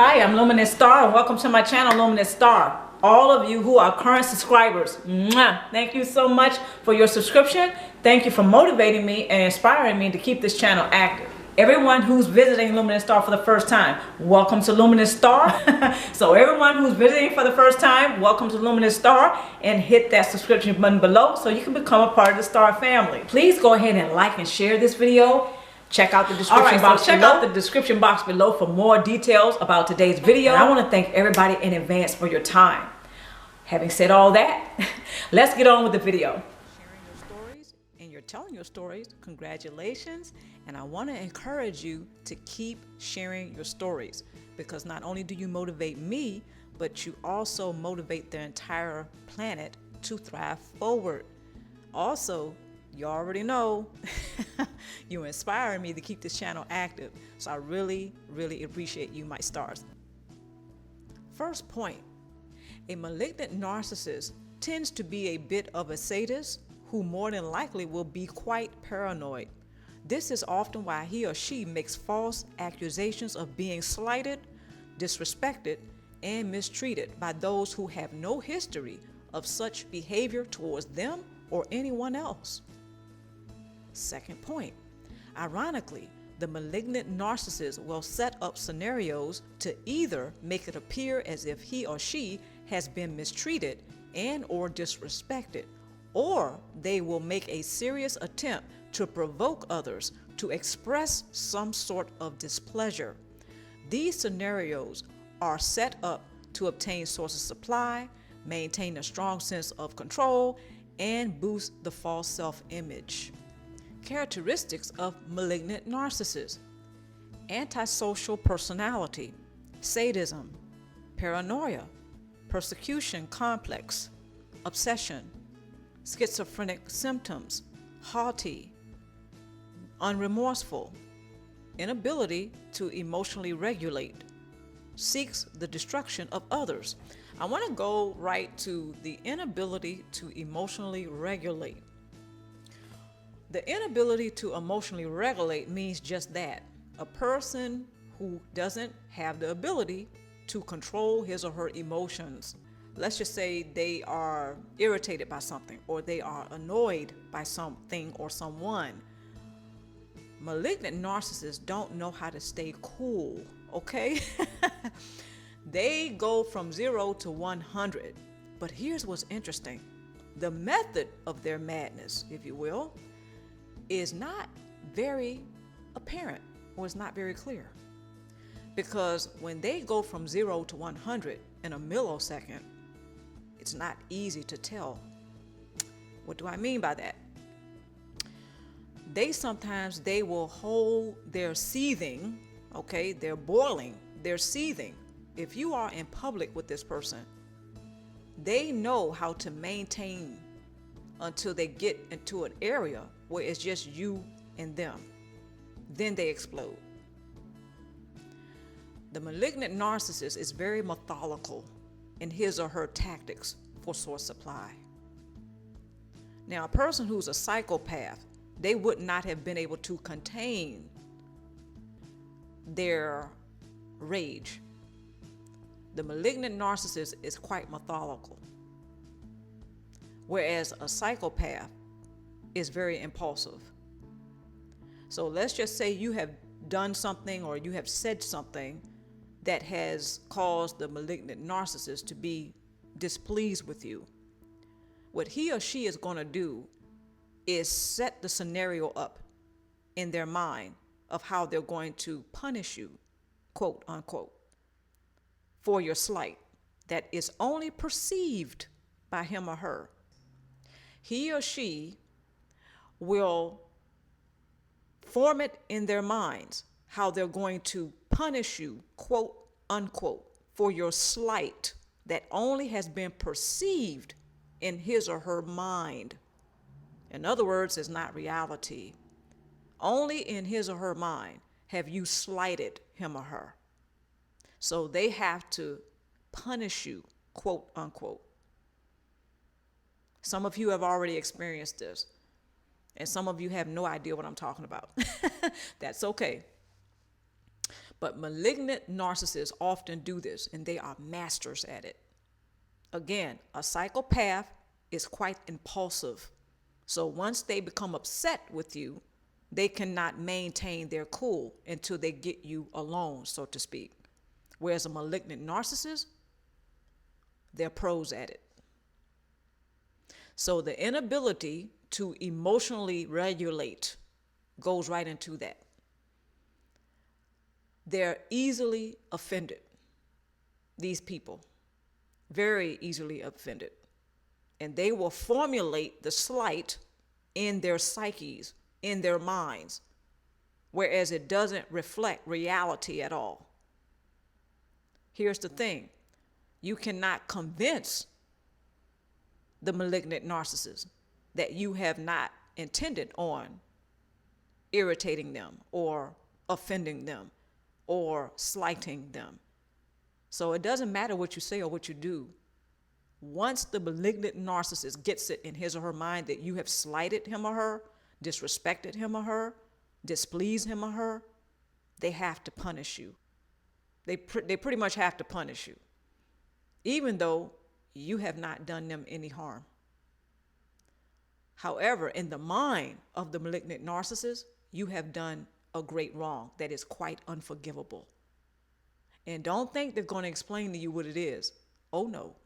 Hi, I'm Luminousz Ztarr, and welcome to my channel, Luminousz Ztarr. All of you who are current subscribers, thank you so much for your subscription. Thank you for motivating me and inspiring me to keep this channel active. Everyone who's visiting Luminousz Ztarr for the first time, welcome to Luminousz Ztarr. So everyone who's visiting for the first time, welcome to Luminousz Ztarr, and hit that subscription button below so you can become a part of the Ztarr family. Please go ahead and like and share this video. Check out the description box below. Check out the description box below for more details about today's video. And I want to thank everybody in advance for your time. Having said all that, let's get on with the video. Sharing your stories and you're telling your stories, congratulations. And I want to encourage you to keep sharing your stories, because not only do you motivate me, but you also motivate the entire planet to thrive forward. Also, you already know you inspire me to keep this channel active. So I really, really appreciate you, my stars. First point, a malignant narcissist tends to be a bit of a sadist who more than likely will be quite paranoid. This is often why he or she makes false accusations of being slighted, disrespected, and mistreated by those who have no history of such behavior towards them or anyone else. Second point, ironically, the malignant narcissist will set up scenarios to either make it appear as if he or she has been mistreated and or disrespected, or they will make a serious attempt to provoke others to express some sort of displeasure. These scenarios are set up to obtain source of supply, maintain a strong sense of control, and boost the false self-image. Characteristics of malignant narcissists: antisocial personality, sadism, paranoia, persecution complex, obsession, schizophrenic symptoms, haughty, unremorseful, inability to emotionally regulate, seeks the destruction of others. I want to go right to the inability to emotionally regulate. The inability to emotionally regulate means just that. A person who doesn't have the ability to control his or her emotions. Let's just say they are irritated by something, or they are annoyed by something or someone. Malignant narcissists don't know how to stay cool, okay? They go from 0 to 100. But here's what's interesting. The method of their madness, if you will, is not very apparent, or is not very clear. Because when they go from 0 to 100 in a millisecond, it's not easy to tell. What do I mean by that? Sometimes they will hold their seething, okay, they're boiling, they're seething. If you are in public with this person, they know how to maintain until they get into an area where it's just you and them. Then they explode. The malignant narcissist is very methodical in his or her tactics for source supply. Now, a person who's a psychopath, they would not have been able to contain their rage. The malignant narcissist is quite methodical, whereas a psychopath is very impulsive. So let's just say you have done something or you have said something that has caused the malignant narcissist to be displeased with you. What he or she is going to do is set the scenario up in their mind of how they're going to punish you, quote unquote, for your slight that is only perceived by him or her. He or she will form it in their minds how they're going to punish you, quote unquote, for your slight that only has been perceived in his or her mind. In other words, it's not reality. Only in his or her mind have you slighted him or her. So they have to punish you, quote unquote. Some of you have already experienced this, and some of you have no idea what I'm talking about. That's okay. But malignant narcissists often do this, and they are masters at it. Again, a psychopath is quite impulsive. So once they become upset with you, they cannot maintain their cool until they get you alone, so to speak. Whereas a malignant narcissist, they're pros at it. So the inability to emotionally regulate goes right into that. They're easily offended, these people, very easily offended. And they will formulate the slight in their psyches, in their minds, whereas it doesn't reflect reality at all. Here's the thing. You cannot convince the malignant narcissist that you have not intended on irritating them or offending them or slighting them. So it doesn't matter what you say or what you do. Once the malignant narcissist gets it in his or her mind that you have slighted him or her, disrespected him or her, displeased him or her, they have to punish you. They pretty much have to punish you, even though you have not done them any harm. However, in the mind of the malignant narcissist, you have done a great wrong that is quite unforgivable. And don't think they're going to explain to you what it is. Oh no.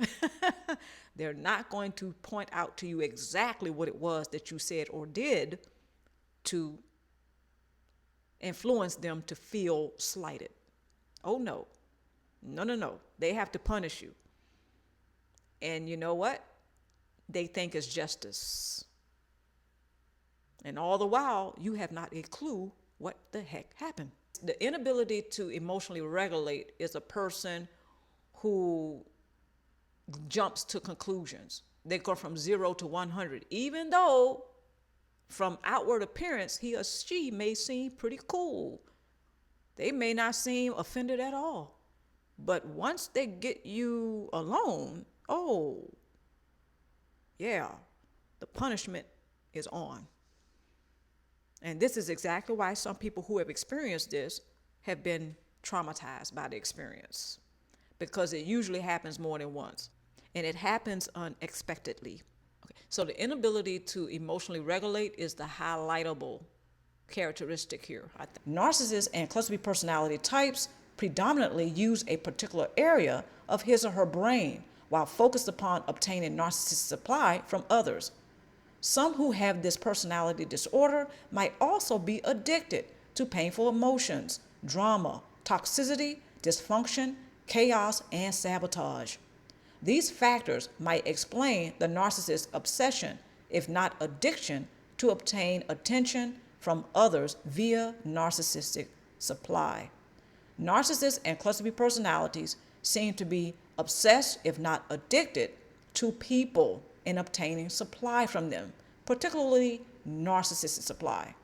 They're not going to point out to you exactly what it was that you said or did to influence them to feel slighted. Oh no. No. They have to punish you. And you know what? They think it's justice. And all the while, you have not a clue what the heck happened. The inability to emotionally regulate is a person who jumps to conclusions. They go from 0 to 100, even though from outward appearance, he or she may seem pretty cool. They may not seem offended at all. But once they get you alone, oh, yeah, the punishment is on. And this is exactly why some people who have experienced this have been traumatized by the experience, because it usually happens more than once, and it happens unexpectedly. Okay. So the inability to emotionally regulate is the highlightable characteristic here. Narcissists and cluster B personality types predominantly use a particular area of his or her brain while focused upon obtaining narcissistic supply from others. Some who have this personality disorder might also be addicted to painful emotions, drama, toxicity, dysfunction, chaos, and sabotage. These factors might explain the narcissist's obsession, if not addiction, to obtain attention from others via narcissistic supply. Narcissists and cluster B personalities seem to be obsessed, if not addicted, to people in obtaining supply from them, particularly narcissistic supply.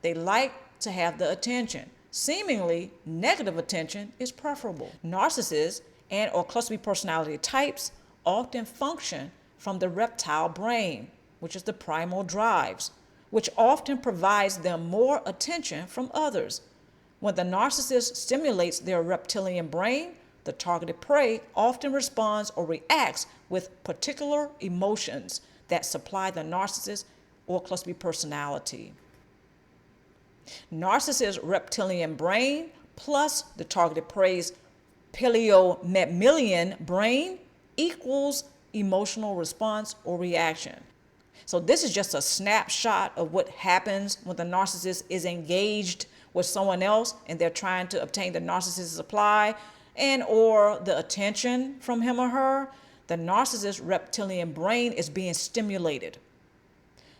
They like to have the attention. Seemingly negative attention is preferable. Narcissists and or cluster B personality types often function from the reptile brain, which is the primal drives, which often provides them more attention from others. When the narcissist stimulates their reptilian brain, the targeted prey often responds or reacts with particular emotions that supply the narcissist or cluster B personality. Narcissist's reptilian brain plus the targeted prey's mammalian brain equals emotional response or reaction. So this is just a snapshot of what happens when the narcissist is engaged with someone else and they're trying to obtain the narcissist's supply and or the attention from him or her. The narcissist's reptilian brain is being stimulated.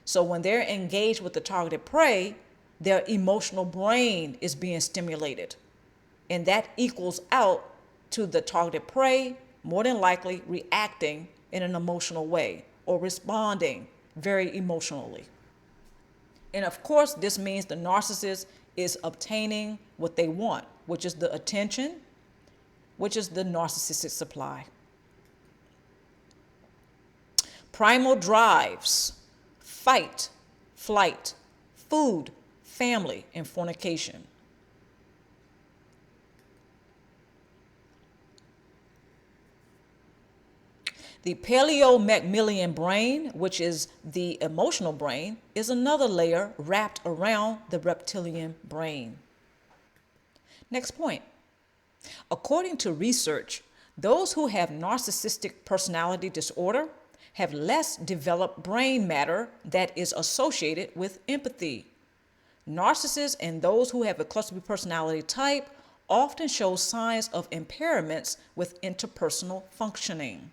So when they're engaged with the targeted prey, their emotional brain is being stimulated. And that equals out to the targeted prey more than likely reacting in an emotional way or responding very emotionally. And of course, this means the narcissist is obtaining what they want, which is the attention, which is the narcissistic supply. Primal drives: fight, flight, food, family, and fornication. The Paleo-Macmillan brain, which is the emotional brain, is another layer wrapped around the reptilian brain. Next point. According to research, those who have narcissistic personality disorder have less developed brain matter that is associated with empathy. Narcissists and those who have a cluster B personality type often show signs of impairments with interpersonal functioning.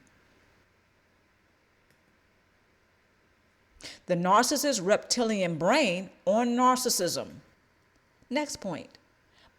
The narcissist's reptilian brain or narcissism. Next point.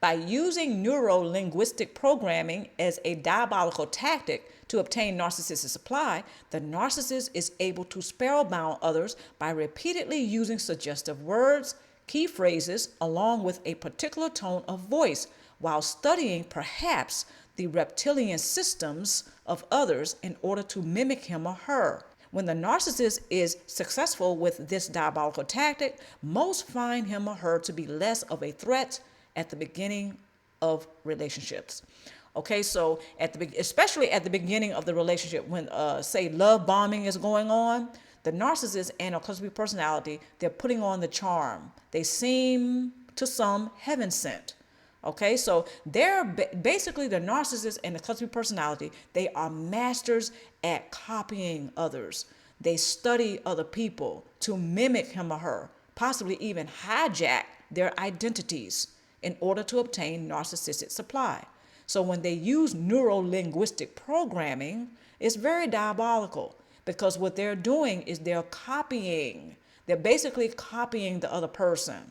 By using NeuroLinguistic Programming as a diabolical tactic to obtain narcissistic supply, the narcissist is able to spellbound others by repeatedly using suggestive words, key phrases, along with a particular tone of voice, while studying perhaps the reptilian systems of others in order to mimic him or her. When the narcissist is successful with this diabolical tactic, most find him or her to be less of a threat at the beginning of relationships. Okay, so especially at the beginning of the relationship, when say love bombing is going on, the narcissist and a cluster B personality, they're putting on the charm. They seem to some heaven sent. Okay, so they're basically the narcissist and the cluster B personality. They are masters at copying others. They study other people to mimic him or her, possibly even hijack their identities in order to obtain narcissistic supply. So when they use NeuroLinguistic Programming, it's very diabolical because what they're doing is they're copying. They're basically copying the other person.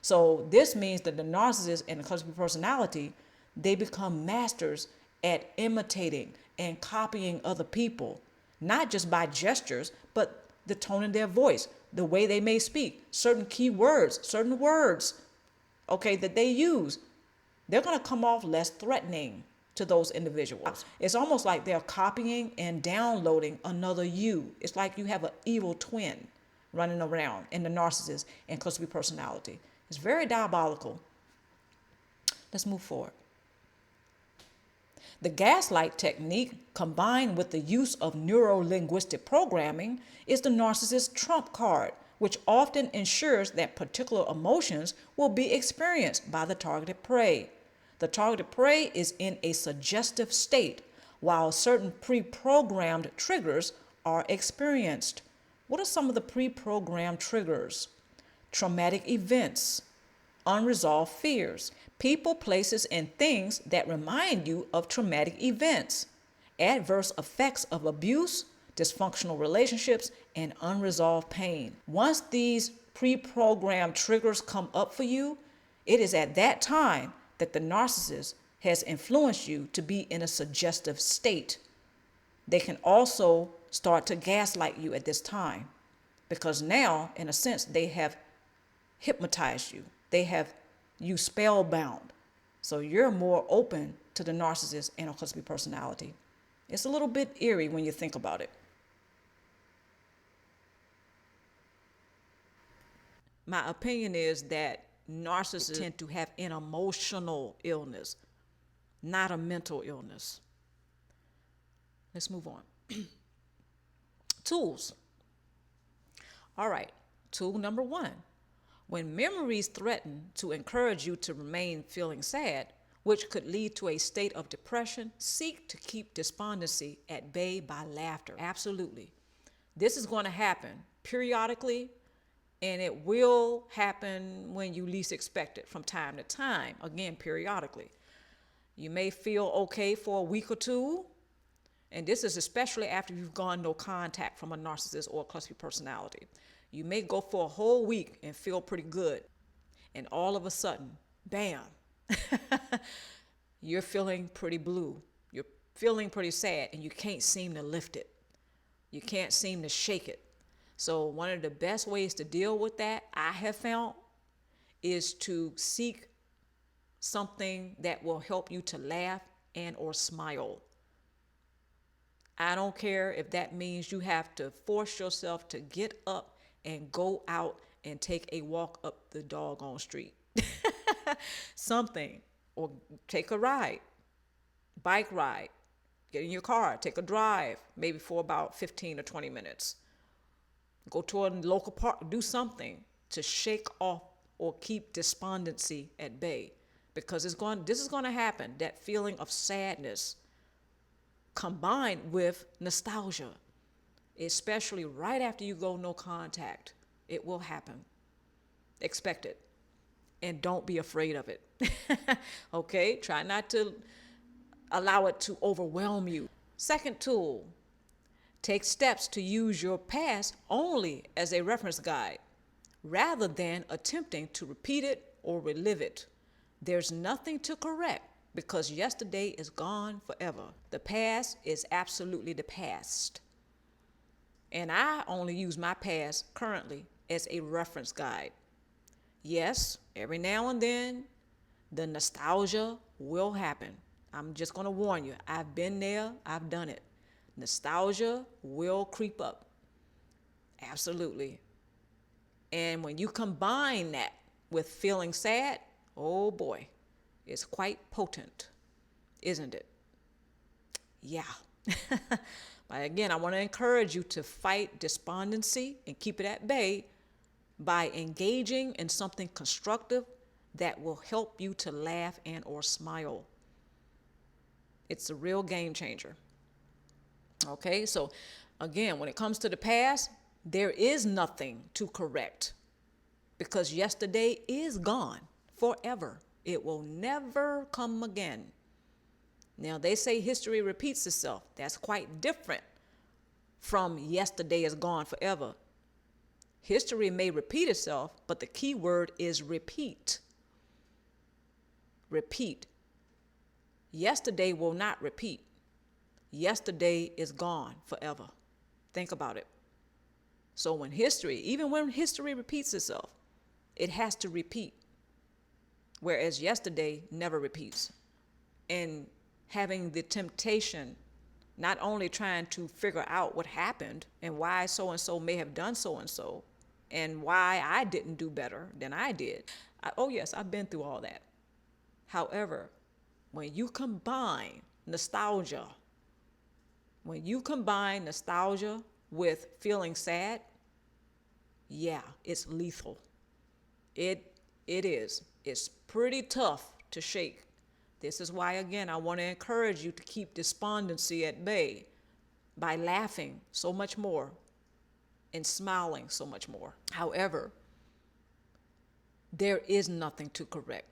So this means that the narcissist and the cluster B personality, they become masters at imitating and copying other people, not just by gestures, but the tone in their voice, the way they may speak, certain key words, certain words, okay, that they use. They're going to come off less threatening to those individuals. It's almost like they're copying and downloading another you. It's like you have an evil twin running around in the narcissist and cluster B personality. It's very diabolical. Let's move forward. The Gaslight Technique, combined with the use of NeuroLinguistic Programming, is the narcissist's trump card, which often ensures that particular emotions will be experienced by the targeted prey. The targeted prey is in a suggestive state, while certain pre-programmed triggers are experienced. What are some of the pre-programmed triggers? Traumatic events, unresolved fears, people, places, and things that remind you of traumatic events, adverse effects of abuse, dysfunctional relationships, and unresolved pain. Once these pre-programmed triggers come up for you, it is at that time that the narcissist has influenced you to be in a suggestive state. They can also start to gaslight you at this time because now, in a sense, they have hypnotized you. They have you spellbound. So you're more open to the narcissist and a cluster B personality. It's a little bit eerie when you think about it. My opinion is that narcissists tend to have an emotional illness, not a mental illness. Let's move on. Tools. All right, tool number 1. When memories threaten to encourage you to remain feeling sad, which could lead to a state of depression, seek to keep despondency at bay by laughter. Absolutely. This is going to happen periodically, and it will happen when you least expect it from time to time, again, periodically. You may feel okay for a week or two, and this is especially after you've gone no contact from a narcissist or a cluster B personality. You may go for a whole week and feel pretty good, and all of a sudden, bam, you're feeling pretty blue. You're feeling pretty sad, and you can't seem to lift it. You can't seem to shake it. So one of the best ways to deal with that, I have found, is to seek something that will help you to laugh and or smile. I don't care if that means you have to force yourself to get up and go out and take a walk up the doggone street. Something, or take a ride, bike ride, Get in your car, take a drive, maybe for about 15 or 20 minutes. Go to a local park, do something to shake off or keep despondency at bay. Because this is going to happen, that feeling of sadness combined with nostalgia, especially right after you go no contact. It will happen. Expect it. And don't be afraid of it. Okay? Try not to allow it to overwhelm you. Second tool, take steps to use your past only as a reference guide, rather than attempting to repeat it or relive it. There's nothing to correct because yesterday is gone forever. The past is absolutely the past. And I only use my past currently as a reference guide. Yes, every now and then, the nostalgia will happen. I'm just going to warn you. I've been there. I've done it. Nostalgia will creep up. Absolutely. And when you combine that with feeling sad, oh boy, it's quite potent, isn't it? Yeah. But again, I want to encourage you to fight despondency and keep it at bay by engaging in something constructive that will help you to laugh and or smile. It's a real game changer. Okay, so again, when it comes to the past, there is nothing to correct because yesterday is gone forever. It will never come again. Now, they say history repeats itself. That's quite different from yesterday is gone forever. History may repeat itself, but the key word is repeat. Repeat. Yesterday will not repeat. Yesterday is gone forever. Think about it. So when history repeats itself, it has to repeat. Whereas yesterday never repeats. And having the temptation, not only trying to figure out what happened and why so-and-so may have done so-and-so and why I didn't do better than I did. Oh yes, I've been through all that. However, when you combine nostalgia with feeling sad, yeah, it's lethal. It is. It's pretty tough to shake. This is why, again, I want to encourage you to keep despondency at bay by laughing so much more and smiling so much more. However, there is nothing to correct.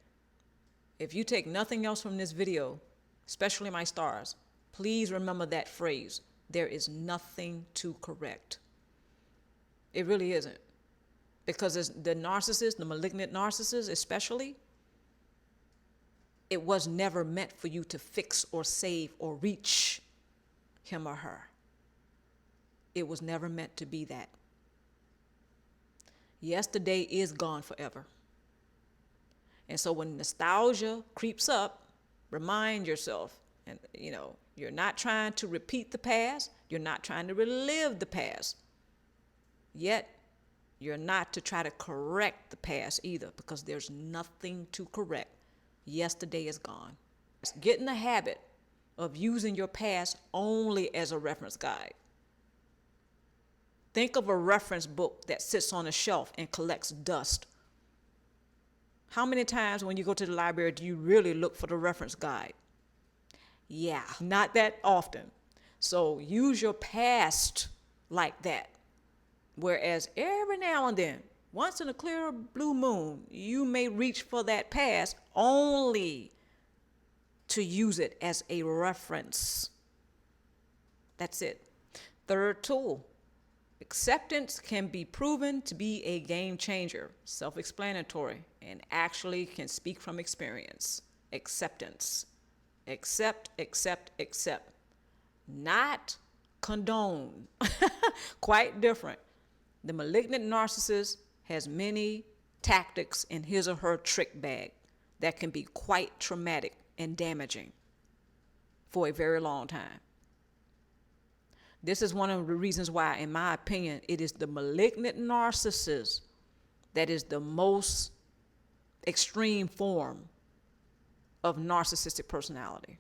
If you take nothing else from this video, especially my stars, please remember that phrase. There is nothing to correct. It really isn't. Because the narcissist, the malignant narcissist especially, it was never meant for you to fix or save or reach him or her. It was never meant to be that. Yesterday is gone forever. And so when nostalgia creeps up, remind yourself, and you're not trying to repeat the past. You're not trying to relive the past. Yet, you're not to try to correct the past either, because there's nothing to correct. Yesterday is gone. Get in the habit of using your past only as a reference guide. Think of a reference book that sits on a shelf and collects dust. How many times when you go to the library do you really look for the reference guide? Yeah, not that often. So use your past like that. Whereas every now and then, once in a clear blue moon, you may reach for that past only to use it as a reference. That's it. Third tool. Acceptance can be proven to be a game changer, self-explanatory, and actually can speak from experience. Acceptance. Accept, accept, accept. Not condone. Quite different. The malignant narcissist has many tactics in his or her trick bag that can be quite traumatic and damaging for a very long time. This is one of the reasons why, in my opinion, it is the malignant narcissist that is the most extreme form of narcissistic personality.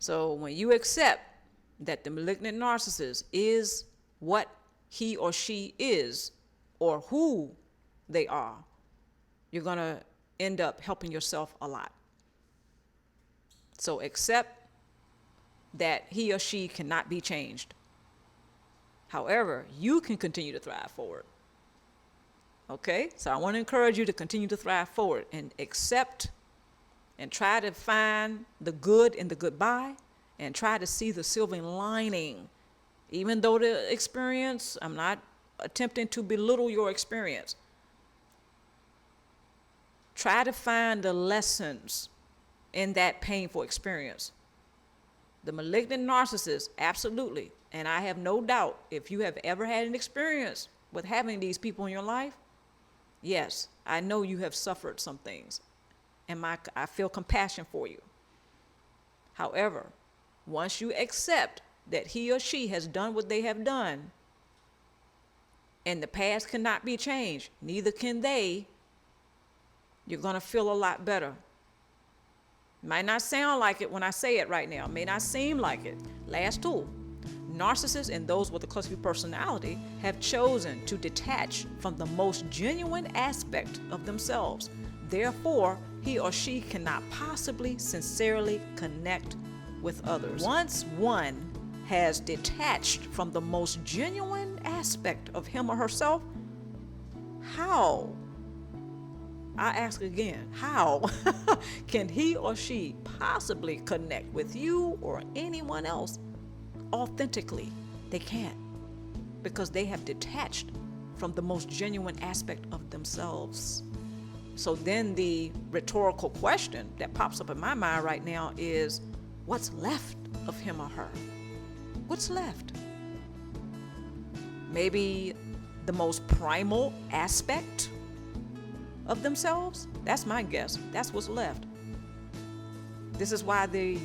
So when you accept that the malignant narcissist is what he or she is, or who they are, you're going to end up helping yourself a lot. So accept that he or she cannot be changed. However, you can continue to thrive forward. Okay? So I want to encourage you to continue to thrive forward and accept and try to find the good in the goodbye and try to see the silver lining. Even though the experience, I'm not attempting to belittle your experience. Try to find the lessons in that painful experience. The malignant narcissist, absolutely. And I have no doubt, if you have ever had an experience with having these people in your life, yes, I know you have suffered some things. And I feel compassion for you. However, once you accept that he or she has done what they have done, and the past cannot be changed, neither can they, you're going to feel a lot better. Might not sound like it when I say it right now. It may not seem like it. Last tool. Narcissists and those with a cluster personality have chosen to detach from the most genuine aspect of themselves. Therefore, he or she cannot possibly sincerely connect with others. Once one has detached from the most genuine aspect of him or herself, how? I ask again, how can he or she possibly connect with you or anyone else authentically? They can't, because they have detached from the most genuine aspect of themselves. So then the rhetorical question that pops up in my mind right now is, what's left of him or her? What's left? Maybe the most primal aspect of themselves? That's my guess. That's what's left. This is why the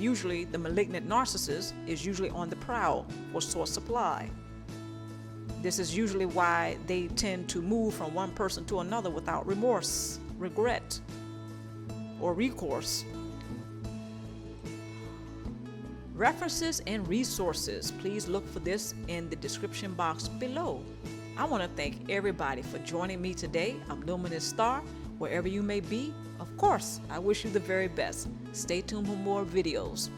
malignant narcissist is usually on the prowl for source supply. This is usually why they tend to move from one person to another without remorse, regret, or recourse. References and resources. Please look for this in the description box below. I want to thank everybody for joining me today. I'm Luminousz Ztarr. Wherever you may be, of course, I wish you the very best. Stay tuned for more videos.